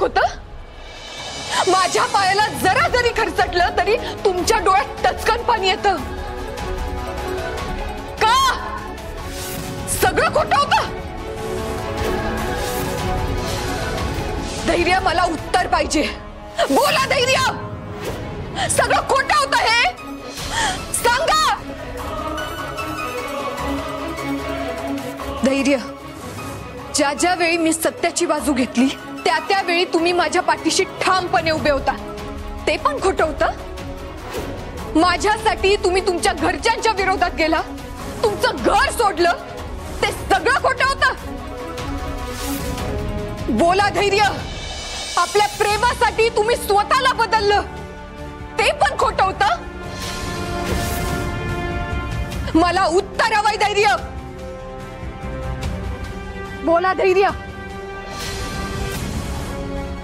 होतं? माझ्या पायाला जरा जरी खरचटलं तरी तुमच्या डोळ्यात टचकन पाणी येतं का? सगळं खोटं होतं? धैर्य, मला उत्तर पाहिजे. बोला धैर्य, सगळं खोटं होतं हे? सांगा. धैर्य, ज्या ज्या वेळी मी सत्याची बाजू घेतली त्या त्यावेळी तुम्ही माझ्या पाठीशी ठामपणे उभे होता. ते पण खोटं होतं? माझ्यासाठी तुम्ही तुमच्या घरच्यांच्या विरोधात गेला, तुमचं घर सोडलं, ते सगळं खोटं होतं? बोला धैर्य, आपल्या प्रेमासाठी तुम्ही स्वतःला बदललं, ते पण खोटं होतं? मला उत्तर हवंय धैर्य. बोला धैर्य.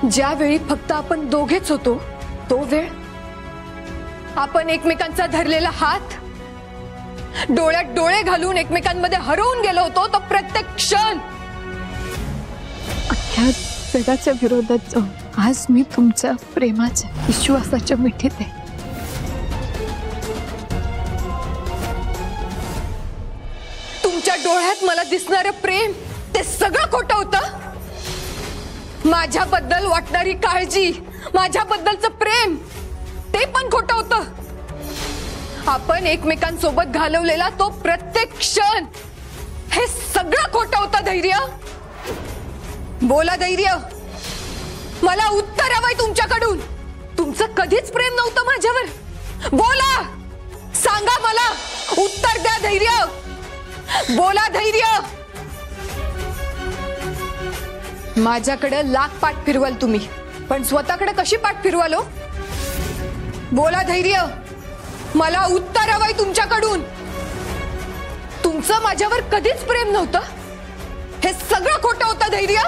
ज्यावेळी फक्त आपण दोघेच होतो तो वेळ, आपण एकमेकांचा धरलेला हात, डोळ्यात डोळे घालून एकमेकांमध्ये हरवून गेलो होतो, तो प्रत्येक क्षण. अख्ख्या जगाच्या विरोधात जाऊन आज मी तुमच्या प्रेमाच्या विश्वासाच्या मिठीत आहे. तुमच्या डोळ्यात मला दिसणारं प्रेम ते सगळं खोटं होतं? माझ्याबद्दल वाटणारी काळजी, माझ्याबद्दलचं प्रेम, ते पण खोटं होतं? आपण एकमेकांसोबत घालवलेला तो प्रत्येक क्षण, हे सगळं खोटं होतं धैर्य? बोला धैर्य, मला उत्तर हवंय तुमच्याकडून. तुमचं कधीच प्रेम नव्हतं माझ्यावर. बोला, सांगा मला, उत्तर द्या धैर्य. बोला धैर्य. माझ्याकडे लाख पाठ फिरवाल तुम्ही, पण स्वतःकडे कशी पाठ फिरवाल हो? बोला धैर्य, मला उत्तर हवंय तुमच्याकडून. तुमचं माझ्यावर कधीच प्रेम नव्हतं, हे सगळं खोटं होतं धैर्य?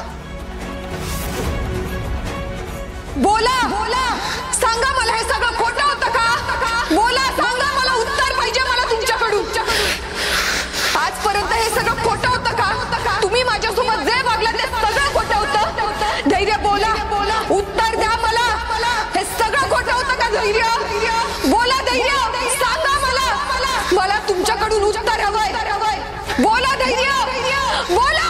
बोला, बोला, सांगा मला, हे सगळं खोटं होतं का? बोला, सांगा मला, उत्तर पाहिजे मला तुमच्याकडून. आजपर्यंत हे सगळं खोटं होतं का? तुम्ही माझ्यासोबत जे वागलं ते सगळं खोटं होतं? धैर्य बोला, उत्तर द्या मला, हे सगळं खोटं होतं का धैर्य? बोला धैर्य, सांगा मला, मला तुमच्याकडून उत्तर हवंय. बोला धैर्य, बोला.